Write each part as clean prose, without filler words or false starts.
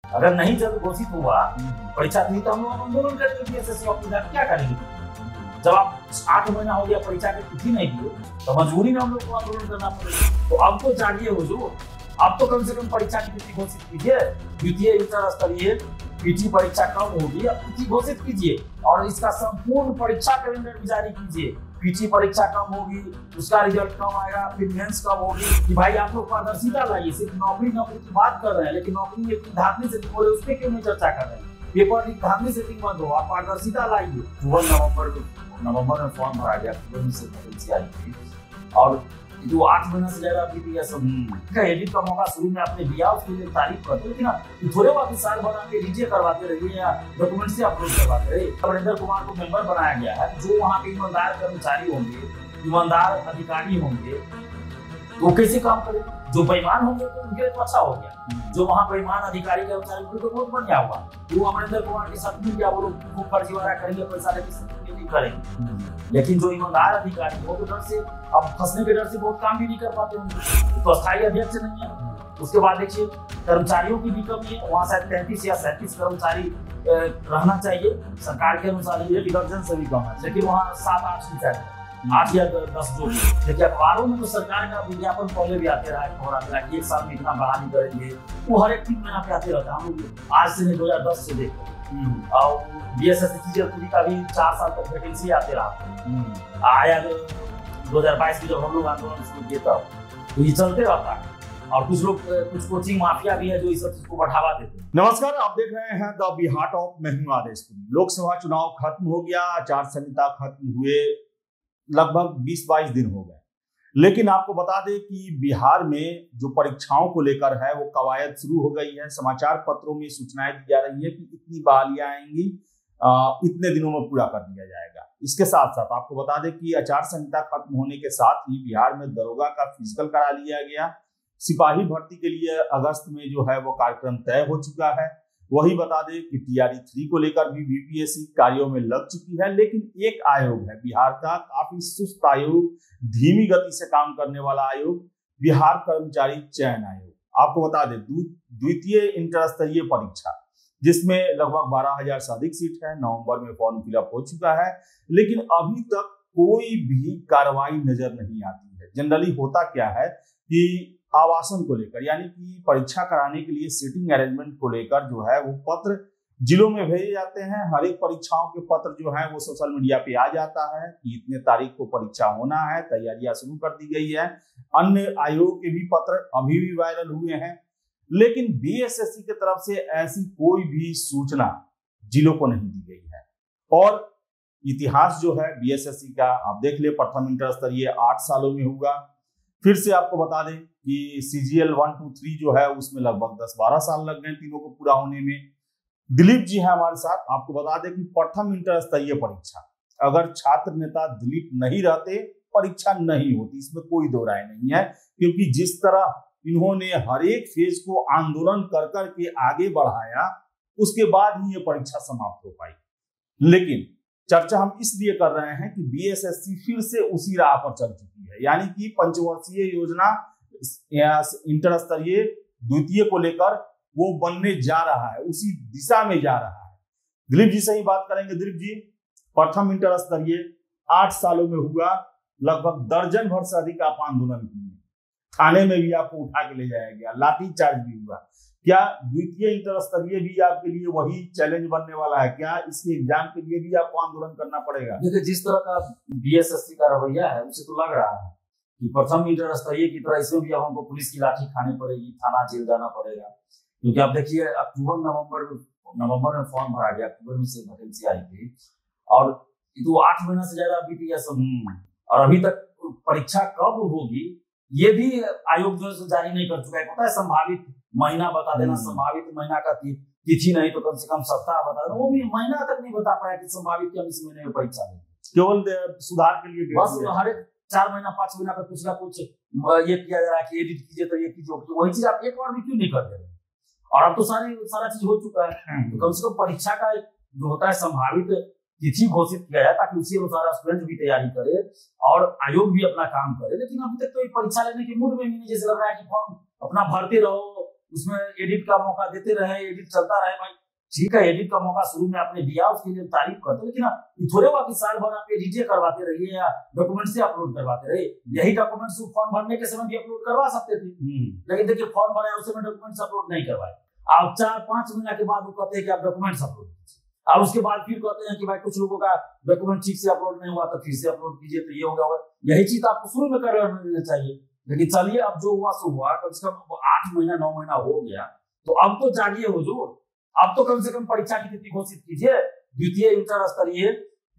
अगर नहीं जब घोषित हुआ परीक्षा थी तो हम लोग आंदोलन करेंगे बीएसएससी ऑफिसर, क्या करेंगे? जब आप 8 महीना हो गया परीक्षा की तिथि नहीं दिए तो मजबूरी में हम लोग को आंदोलन करना पड़ेगा। तो अब तो चाहिए हुजूर, अब तो कम से कम परीक्षा की तिथि घोषित कीजिए। द्वितीय इंटर स्तरीय पीटी परीक्षा कब होगी, अब तिथि घोषित कीजिए और इसका संपूर्ण परीक्षा कैलेंडर भी जारी कीजिए। पीटी परीक्षा कब होगी, उसका रिजल्ट कब आएगा, फिर मेंस कब होगी, कि भाई आप लोग पारदर्शिता लाइए। सिर्फ नौकरी की बात कर रहे हैं, लेकिन नौकरी में धांधली से बोले उस पर क्यों नहीं चर्चा कर रहे हैं? पेपर लीक धांधली सेटिंग बंद हो, आप पारदर्शिता लाइए। नवंबर में फॉर्म भरा गया, अक्टूबर में से वैकेंसी आई थी और जो 8 महीना से ज्यादा बीत गया। सब एडिट का मौका शुरू में आपने दिया, उसके लिए तारीफ करते, लेकिन थोड़े बहुत साल भर आपके रीडियो करवाते रहिए या डॉक्यूमेंट से अपलोड करवाते रहिए। अमरिंदर कुमार को मेंबर बनाया गया है, जो वहाँ के ईमानदार कर्मचारी होंगे, ईमानदार अधिकारी होंगे, तो कैसे काम करें? जो बेईमान होंगे तो उनके लिए तो अच्छा हो गया, जो वहाँ बेईमान अधिकारी कर्मचारी उनको तो बहुत बढ़िया हुआ। वो अमरिंदर कुमार के साथ मिल गया, वो लोग खूब फर्जीवाड़ा करेंगे, पैसा लेके करेंगे। लेकिन जो ईमानदार अधिकारी हो तो डर से, अब फंसने के डर से बहुत काम भी नहीं कर पाते होंगे, तो अस्थायी अध्यक्ष नहीं है। उसके बाद देखिए कर्मचारियों की भी कमी है, वहाँ शायद 33 या 37 कर्मचारी रहना चाहिए सरकार के अनुसार, ये दर्जन से भी कम है, लेकिन वहाँ 7-8 ही चाहिए, 8 या 10 जो। देखिए अखबारों में तो सरकार का विज्ञापन पहले भी आते रहा, खबर आते रहा कि 1 साल में इतना बहाली करेंगे, वो हर एक 3 महीना पे आते रहता है। हम लोग आज से 2010 से देखो और बीएसएससी का भी 4 साल तक वैकेंसी आते रहा। आया 2022 में जब हम लोग आंदोलन शुरू किए तब तो ये चलते रहता है। और कुछ लोग, कुछ कोचिंग माफिया भी है जो इस सब चीज को बढ़ावा देते हैं। नमस्कार, आप देख रहे हैं द बिहार टॉप, मैं हूं आदेशपुरी। लोकसभा चुनाव खत्म हो गया, आचार संहिता खत्म हुए लगभग 20-22 दिन हो गए, लेकिन आपको बता दें कि बिहार में जो परीक्षाओं को लेकर है वो कवायद शुरू हो गई है। समाचार पत्रों में सूचनाएं दी जा रही है कि इतनी बहालियां आएंगी, इतने दिनों में पूरा कर दिया जाएगा। इसके साथ साथ आपको बता दें कि आचार संहिता खत्म होने के साथ ही बिहार में दरोगा का फिजिकल करा लिया गया। सिपाही भर्ती के लिए अगस्त में जो है वो कार्यक्रम तय हो चुका है। वही बता दें कि TRE 3 को लेकर भी बीपीएससी कार्यों में लग चुकी है, लेकिन एक आयोग है बिहार का, काफी सुस्त आयोग, धीमी गति से काम करने वाला आयोग, बिहार कर्मचारी चयन आयोग। आपको बता दें द्वितीय इंटर स्तरीय परीक्षा जिसमें लगभग 12,000 से अधिक सीट है, नवंबर में फॉर्म फिलअप हो चुका है, लेकिन अभी तक कोई भी कार्रवाई नजर नहीं आती है। जनरली होता क्या है कि आवासन को लेकर, यानी कि परीक्षा कराने के लिए सीटिंग अरेंजमेंट को लेकर जो है वो पत्र जिलों में भेजे जाते हैं। हर एक परीक्षाओं के पत्र जो है वो सोशल मीडिया पे आ जाता है कि इतने तारीख को परीक्षा होना है, तैयारियां शुरू कर दी गई है। अन्य आयोग के भी पत्र अभी भी वायरल हुए हैं, लेकिन बीएसएससी की तरफ से ऐसी कोई भी सूचना जिलों को नहीं दी गई है। और इतिहास जो है बीएसएससी का आप देख ले, प्रथम इंटर स्तरीय 8 सालों में हुआ। फिर से आपको बता दें कि CGL 1, 2, 3 जो है उसमें लगभग 10-12 साल लग गए तीनों को पूरा होने में। दिलीप जी हैं हमारे साथ। आपको बता दें कि प्रथम इंटर स्तरीय परीक्षा, अगर छात्र नेता दिलीप नहीं रहते परीक्षा नहीं होती, इसमें कोई दो राय नहीं है, क्योंकि जिस तरह इन्होंने हर एक फेज को आंदोलन कर करके आगे बढ़ाया, उसके बाद ही ये परीक्षा समाप्त हो पाई। लेकिन चर्चा हम इसलिए कर रहे हैं कि बीएसएससी फिर से उसी राह पर चल चुकी है, यानी कि पंचवर्षीय योजना इंटर स्तरीय द्वितीय को लेकर वो बनने जा रहा है, उसी दिशा में जा रहा है। दिलीप जी से ही बात करेंगे। दिलीप जी, प्रथम इंटर स्तरीय 8 सालों में हुआ, लगभग दर्जन भर से अधिक आप आंदोलन किए, थाने में भी आपको उठा के ले जाया गया, लाठीचार्ज भी हुआ। क्या द्वितीय इंटर स्तरीय भी आपके लिए वही चैलेंज बनने वाला है? क्या इसके एग्जाम के लिए भी आपको आंदोलन करना पड़ेगा? देखिए, जिस तरह का बीएसएससी का रवैया है उसे तो लग रहा है कि प्रथम इंटर स्तरीय की तरह इसमें भी अब हमको पुलिस की लाठी खानी पड़ेगी, थाना जेल जाना पड़ेगा। क्योंकि आप देखिए अक्टूबर नवंबर में फॉर्म भरा गया, अक्टूबर में से वैकेंसी आई थी और तो 8 महीना से ज्यादा बीत गया सब, और अभी तक परीक्षा कब होगी ये भी आयोग जो है जारी नहीं कर चुका है। पता है, संभावित महीना बता देना, संभावित महीना का तिथि नहीं तो कम से कम सप्ताह बता देना, वो भी महीना तक नहीं बता पाया कि संभावित हम इस महीने में परीक्षा देंगे। केवल सुधार के लिए बस हर एक 4 महीना 5 महीना पे कुछ ना कुछ ये किया जा रहा है कि एडिट कीजिए तो ये कीजिए, वही चीज आप एक बार भी क्यों नहीं कर दे रहे? और अब तो सारा चीज हो चुका है, तो कम से कम परीक्षा का जो होता है संभावित तिथि घोषित किया जाए ताकि उसी अनुसार स्टूडेंट भी तैयारी करे और आयोग भी अपना काम करे। लेकिन अभी तक तो परीक्षा लेने के मूड में भी नहीं, जैसे लग रहा है कि फॉर्म अपना भरते रहो, उसमें एडिट का मौका देते रहे, एडिट चलता रहे। भाई ठीक है, एडिट का मौका शुरू में आपने दिया, उसके लिए तारीफ करते, लेकिन ये थोड़े हुआ कि साल भर आप एडिटे करवाते रहिए या डॉक्यूमेंट से अपलोड करवाते रहिए। यही डॉक्यूमेंट्स फॉर्म भरने के समय भी अपलोड करवा सकते थे, लेकिन देखिए फॉर्म भरा उस समय डॉक्यूमेंट्स अपलोड नहीं करवाए। अब 4-5 महीना के बाद वो कहते हैं कि आप डॉक्यूमेंट्स अपलोड कीजिए, और उसके बाद फिर कहते हैं कि भाई कुछ लोगों का डॉक्यूमेंट ठीक से अपलोड नहीं हुआ तो फिर से अपलोड कीजिए, तो ये हो गया। यही चीज आपको शुरू में कर लेना चाहिए। लेकिन चलिए, अब जो हुआ सो हुआ, कम से कम 8 महीना 9 महीना हो गया, तो अब तो जागिए हुजूर, अब तो कम से कम परीक्षा की तिथि घोषित कीजिए। द्वितीय इंटर स्तरीय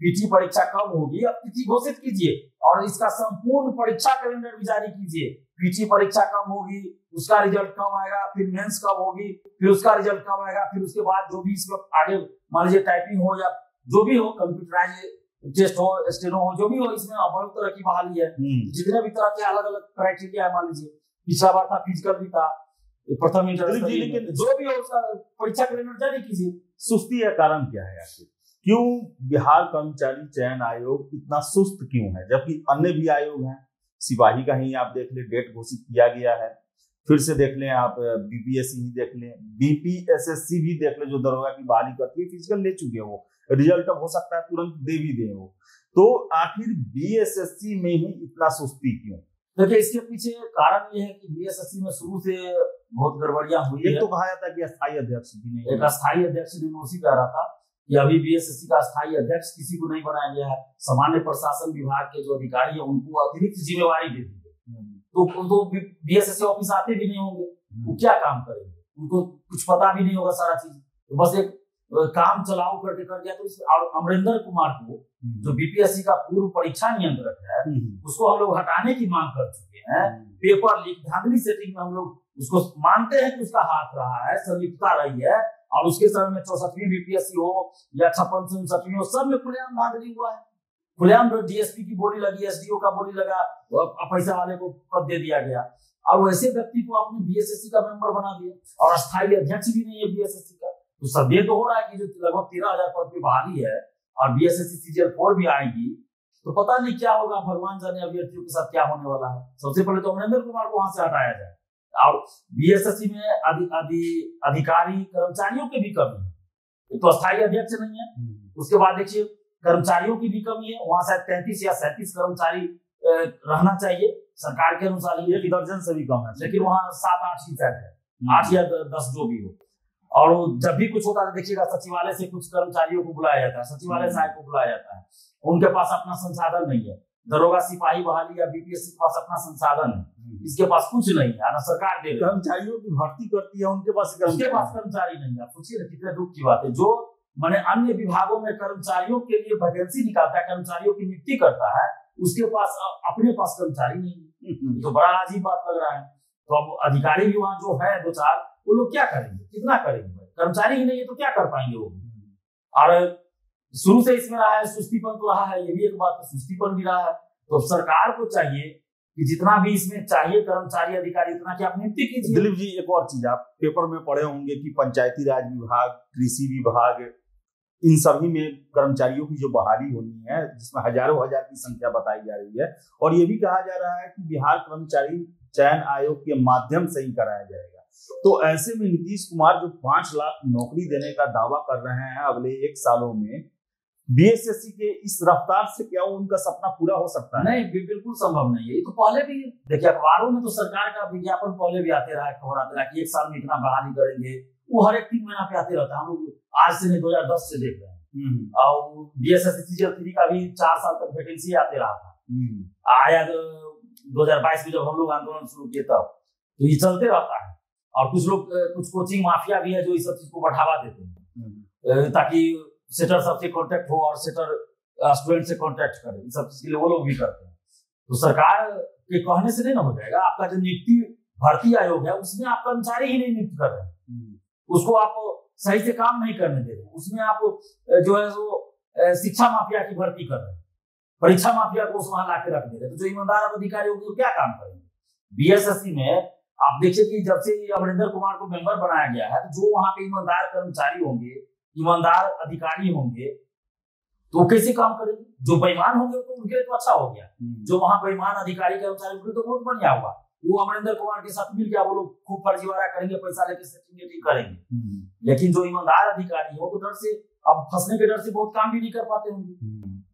पीटी परीक्षा कब होगी, अब तिथि घोषित कीजिए, और इसका संपूर्ण परीक्षा कैलेंडर भी जारी कीजिए। पीटी परीक्षा कब होगी, उसका रिजल्ट कब आएगा, फिर मेंस कब होगी, फिर उसका रिजल्ट कब आएगा, फिर उसके बाद जो भी इसमें आगे मान लीजिए टाइपिंग हो या जो भी हो, कंप्यूटराइज टेस्ट हो, स्टेनो हो, जो भी हो, इसमें बहुत तरह की बहाली है। जितने भी तरह के अलग अलग क्राइटेरिया है, मान लीजिए पिछला बार था फिजिकल भी था, प्रथम इंटर, लेकिन जो भी हो उसका परीक्षा कैलेंडर जारी कीजिए। सुस्ती का कारण क्या है आखिर? क्यों बिहार कर्मचारी चयन आयोग इतना सुस्त क्यों है, जबकि अन्य भी आयोग हैं? सिपाही का ही आप देख ले, डेट घोषित किया गया है। फिर से देख लें आप, बीपीएससी ही देख लें, बीपीएसएससी भी देख लें, जो दरोगा की बहाली करती है, फिजिकल ले चुके हैं वो, रिजल्ट अब हो सकता है तुरंत दे भी दें वो। तो आखिर बीएसएससी में ही इतना सुस्ती क्यों? देखिए, इसके पीछे कारण ये है कि बीएसएससी में शुरू से बहुत गड़बड़ियां हुई है। तो कहा जाता है कि अस्थायी अध्यक्ष भी नहीं, एक अस्थायी अध्यक्ष ने, मैं उसी कह रहा था कि अभी बीएसएससी का अस्थायी अध्यक्ष किसी को नहीं बनाया गया है। सामान्य प्रशासन विभाग के जो अधिकारी है उनको अतिरिक्त जिम्मेवारी दे दी है, तो बीएसएससी ऑफिस आते भी नहीं होंगे, वो क्या काम करेंगे, उनको कुछ पता भी नहीं होगा सारा चीज, तो बस एक काम चलाओ करके कर दिया। तो अमरिंदर कुमार को, जो बीपीएससी का पूर्व परीक्षा नियंत्रक है, उसको हम लोग हटाने की मांग कर चुके हैं। पेपर लीक, धांधली सेटिंग में हम लोग उसको मानते हैं कि उसका हाथ रहा है, संलिप्तता रही है, और उसके समय में 64वीं बीपीएससी हो या 56वीं हो, सब में खुलेआम धांधली हुआ है। खुलेआम डीएसपी की बोली लगी, एसडीओ का बोली लगा, पैसा वाले को पद दे दिया गया, और वैसे व्यक्ति को आपने बीएसएससी का मेंबर बना दिया, और अस्थायी अध्यक्ष भी नहीं है बीएसएससी का। तो संदेह तो हो रहा है कि जो लगभग 13,000 पद की बहाली है, और बीएसएससी सीजीएल 4 भी आएगी, तो पता नहीं क्या होगा, भगवान जाने अभ्यर्थियों के साथ क्या होने वाला है। सबसे पहले तो अमरिंदर कुमार को वहां से हटाया जाए, और बीएसएससी में अधिकारी कर्मचारियों की भी कमी है, तो अस्थायी अध्यक्ष नहीं है। उसके बाद देखिए कर्मचारियों की भी कमी है, वहां शायद 33 या 37 कर्मचारी रहना चाहिए सरकार के अनुसार, ही 1 दर्जन से भी कम है, लेकिन वहां 7-8 ही शायद है, 8 या 10 जो भी हो। और जब भी कुछ होता है देखिएगा, सचिवालय से कुछ कर्मचारियों को बुलाया जाता है, सचिवालय सहायक को बुलाया जाता है, उनके पास अपना संसाधन नहीं है। दरोगा सिपाही बहाली या बीपीएससी के पास अपना संसाधन है, इसके पास कुछ नहीं है, ना सरकार दे रही है। कर्मचारियों की भर्ती करती है, उनके पास कर्मचारी नहीं है। सोचिए कितने दुख की बात है, जो मैंने अन्य विभागों में कर्मचारियों के लिए वैकेंसी निकालता है, कर्मचारियों की नियुक्ति करता है, उसके पास अपने पास कर्मचारी नहीं है, तो बड़ा अजीब बात लग रहा है। तो अब अधिकारी भी वहां जो है 2-4, वो लोग क्या करेंगे, कितना करेंगे? कर्मचारी ही नहीं है तो क्या कर पाएंगे वो? और शुरू से इसमें रहा है सुस्तीपन तो रहा है, ये भी एक बात है, सुस्तीपन भी रहा है। तो सरकार को चाहिए कि जितना भी इसमें चाहिए कर्मचारी अधिकारी, इतना की आप नियुक्ति कीजिए। दिलीप जी, एक और चीज, आप पेपर में पढ़े होंगे कि पंचायती राज विभाग, कृषि विभाग, इन सभी में कर्मचारियों की जो बहाली होनी है, जिसमें हजारों हजार की संख्या बताई जा रही है, और ये भी कहा जा रहा है कि बिहार कर्मचारी चयन आयोग के माध्यम से ही कराया जाएगा। तो ऐसे में नीतीश कुमार जो 5 लाख नौकरी देने का दावा कर रहे हैं अगले 1 सालों में, बीएसएससी के इस रफ्तार से क्या उनका सपना पूरा हो सकता है? नहीं, बिल्कुल संभव नहीं है। ये तो पहले भी देखिए, अखबारों में तो सरकार का विज्ञापन पहले भी आते रहा, खबर आते रहा कि 1 साल में इतना बहाली करेंगे, वो हर एक 3 महीना पे आते रहता है। हम लोग आज से नहीं 2010 से देख रहे हैं, और बीएसएससी सीजीएल 3 का भी 4 साल तक वैकेंसी आते रहा था। आया 2022 में जब हम लोग आंदोलन शुरू किए तब, तो ये चलते रहता है। और कुछ लोग, कुछ कोचिंग माफिया भी है जो इस सब चीज को बढ़ावा देते हैं, ताकि सेटर सबसे कांटेक्ट हो और सेटर स्टूडेंट से कांटेक्ट करे, इस सब चीज के लिए वो लोग भी करते हैं। तो सरकार के कहने से नहीं ना हो जाएगा। आपका जो नियुक्ति भर्ती आयोग है, उसमें आप कर्मचारी ही नहीं नियुक्त कर रहे हैं, उसको आप सही से काम नहीं करने दे रहे हैं, उसमें आप जो है वो शिक्षा माफिया की भर्ती कर रहे हैं, परीक्षा माफिया को वहां ला के रख दे रहे हैं। तो जो ईमानदार अधिकारी होंगे वो क्या काम करेंगे? बीएसएससी में आप देखिए कि जब से अमरिंदर कुमार को मेंबर बनाया गया है, तो जो वहां पे ईमानदार कर्मचारी होंगे, ईमानदार अधिकारी होंगे, तो कैसे काम करेंगे? जो बेईमान होंगे तो उनके लिए तो अच्छा हो गया, जो वहां बेईमान अधिकारी कर्मचारी उनके तो बहुत बढ़िया हुआ, वो अमरिंदर कुमार के साथ मिल गया, वो लोग खूब फर्जीवाड़ा करेंगे, पैसा लेके सेटिंग करेंगे। लेकिन जो ईमानदार अधिकारी है वो तो डर से, अब फंसने के डर से बहुत काम भी नहीं कर पाते होंगे।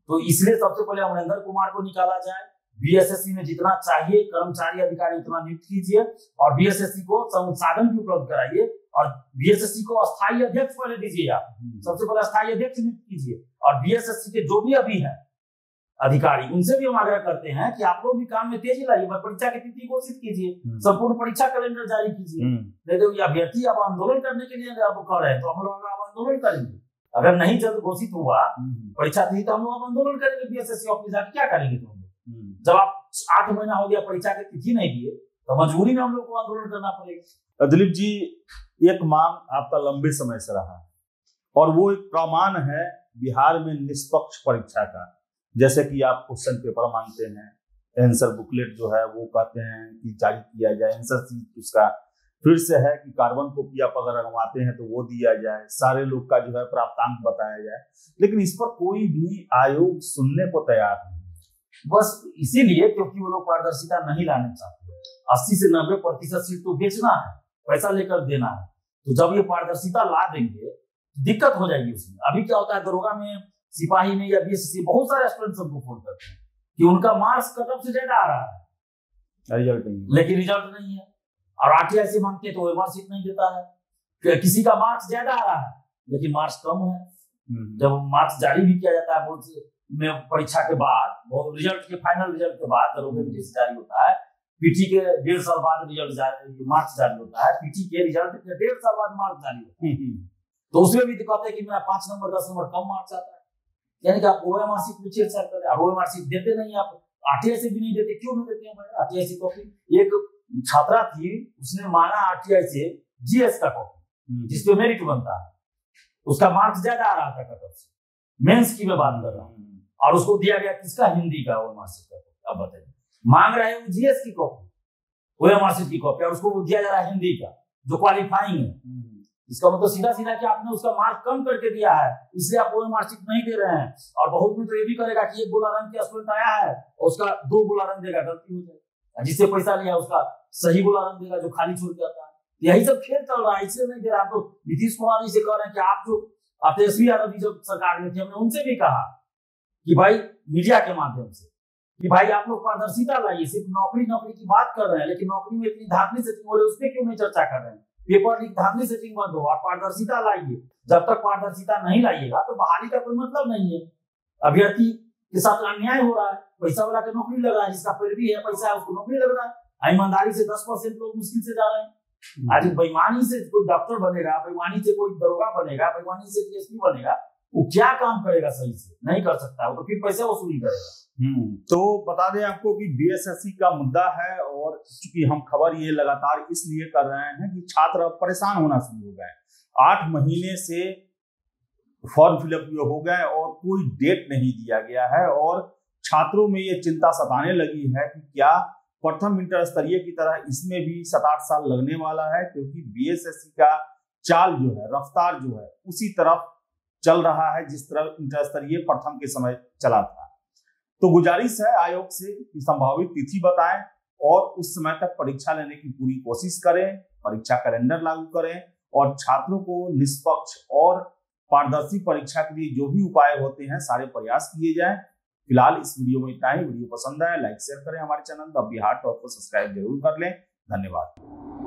तो इसलिए सबसे पहले अमरिंदर कुमार को निकाला जाए, बीएसएससी में जितना चाहिए कर्मचारी अधिकारी उतना नियुक्त कीजिए और बीएसएससी को संसाधन भी उपलब्ध कराइए और बीएसएससी को अस्थायी अध्यक्ष पहले दीजिए। आप सबसे पहले अस्थायी अध्यक्ष नियुक्त कीजिए और बीएसएससी के जो भी अभी हैं अधिकारी उनसे भी हम आग्रह करते हैं कि आप लोग भी काम में तेजी लाइए, परीक्षा की तिथि घोषित कीजिए, संपूर्ण परीक्षा कैलेंडर जारी कीजिए। नहीं तो अभ्यर्थी अब आंदोलन करने के लिए आप कर रहे हैं तो हम लोग अब आंदोलन करेंगे। अगर नहीं जल्द घोषित हुआ परीक्षा तिथि तो हम लोग आंदोलन करेंगे बीएसएससी ऑफिस जाकर। क्या करेंगे तो हम लोग, जब आप 8 महीना हो गया परीक्षा की तिथि नहीं दिए तो मजबूरी में हम लोग को आंदोलन करना पड़ेगा। दिलीप जी, एक मांग आपका लंबे समय से रहा है और वो एक प्रमाण है बिहार में निष्पक्ष परीक्षा का। जैसे कि आप क्वेश्चन पेपर मांगते हैं, आंसर बुकलेट जो है वो कहते हैं कि जारी किया जाए, आंसर शीट उसका फिर से है कि कार्बन कॉपी आप अगर रंगवाते हैं तो वो दिया जाए, सारे लोग का जो है प्राप्तांक बताया जाए, लेकिन इस पर कोई भी आयोग सुनने को तैयार नहीं। बस इसीलिए क्योंकि वो लोग पारदर्शिता नहीं लाने चाहते। 80 से 90% सीट तो बेचना है, पैसा लेकर देना है। तो जब ये पारदर्शिता ला देंगे दिक्कत हो जाएगी उसमें। अभी क्या होता है, दरोगा में, सिपाही में या बीएसएससी बहुत सारे स्टूडेंट सबको फोन करते हैं कि उनका मार्क्स कट ऑफ से ज्यादा आ रहा है, रिजल्ट नहीं, लेकिन रिजल्ट नहीं है। और आरटीआई से मांगते तो ओएमआर सीट नहीं देता है। किसी का मार्क्स ज्यादा आ रहा है लेकिन मार्क्स कम है। जब मार्क्स जारी भी किया जाता है बोर्ड में परीक्षा के बाद, रिजल्ट के फाइनल रिजल्ट के बाद दरोगे में जैसे जारी होता है, पीटी के 1.5 साल बाद रिजल्ट जारी, मार्क्स जारी होता है, पीटी के रिजल्ट के 1.5 साल बाद मार्क्स जारी होता है। तो उसमें भी दिखाते हैं कि मेरा 5 नंबर 10 नंबर कम मार्क्स आता है, यानी कि आप ओएमआर सीट में छेड़छाड़ कर रहे हैं। ओएमआर सीट देते नहीं, आप आरटीआई से भी नहीं देते। क्यों नहीं देते हैं आरटीआई से कॉपी? एक छात्रा थी, उसने मांगा आरटीआई से जीएस का कॉपी जिसपे मेरिट बनता है, उसका मार्क्स ज्यादा आ रहा था कट ऑफ से, मेंस की मैं बात कर रहा हूँ, और उसको दिया गया किसका? हिंदी का ओएमआर सीट का कॉपी। अब बताइए, मांग रहे हैं जीएस की कॉपी, ओएमआर सीट की कॉपी, और उसको दिया जा रहा है हिंदी का जो क्वालिफाइंग है। इसका मतलब सीधा सीधा कि आपने उसका मार्क कम करके दिया है, इसलिए आप ओएमआर सीट नहीं दे रहे हैं। और बहुत में तो ये भी करेगा कि एक गोला रंग के स्टूडेंट आया है और उसका 2 गोला रंग देगा, गलती हो जाएगा, जिससे पैसा लिया उसका सही गोला रंग देगा जो खाली छोड़ के आता है। यही सब खेल चल रहा है, इसलिए नहीं दे रहा। तो नीतीश कुमार जी से कह रहे हैं कि आप जो तेजस्वी यादव जी जब सरकार में थे, हमने उनसे भी कहा कि भाई मीडिया के माध्यम से कि भाई आप लोग पारदर्शिता लाइए। सिर्फ नौकरी की बात कर रहे हैं, लेकिन नौकरी में इतनी धांधली सेटिंग हो रही है, उस पर क्यों नहीं चर्चा कर रहे हैं? पेपर लीक धांधली सेटिंग बंद हो और पारदर्शिता लाइए। जब तक पारदर्शिता नहीं लाइएगा तो बहाली का कोई मतलब नहीं है। अभ्यर्थी के साथ अन्याय हो रहा है, पैसा वाला के नौकरी लग रहा है, जिसका फिर भी है पैसा है उसको नौकरी लग रहा है। ईमानदारी से 10% लोग मुश्किल से जा रहे हैं। आज बेईमानी से कोई डॉक्टर बनेगा, बेईमानी से कोई दरोगा बनेगा, बेईमानी से डीएसपी बनेगा, वो क्या काम करेगा? सही से नहीं कर सकता, वो तो फिर पैसा वसूली करेगा। तो बता दें आपको कि बीएसएससी का मुद्दा है, और चूंकि हम खबर ये लगातार इसलिए कर रहे हैं कि छात्र अब परेशान होना शुरू हो गए। 8 महीने से फॉर्म फिलअप हो गए और कोई डेट नहीं दिया गया है, और छात्रों में ये चिंता सताने लगी है कि क्या प्रथम इंटर स्तरीय की तरह इसमें भी 7-8 साल लगने वाला है, क्योंकि बीएसएससी का चाल जो है, रफ्तार जो है, उसी तरफ चल रहा है जिस तरह इंटर स्तरीय प्रथम के समय चला था। तो गुजारिश है आयोग से कि संभावित तिथि बताएं और उस समय तक परीक्षा लेने की पूरी कोशिश करें, परीक्षा कैलेंडर लागू करें और छात्रों को निष्पक्ष और पारदर्शी परीक्षा के लिए जो भी उपाय होते हैं सारे प्रयास किए जाएं। फिलहाल इस वीडियो में इतना ही। वीडियो पसंद आए लाइक शेयर करें, हमारे चैनल द बिहार टॉप को सब्सक्राइब जरूर कर लें। धन्यवाद।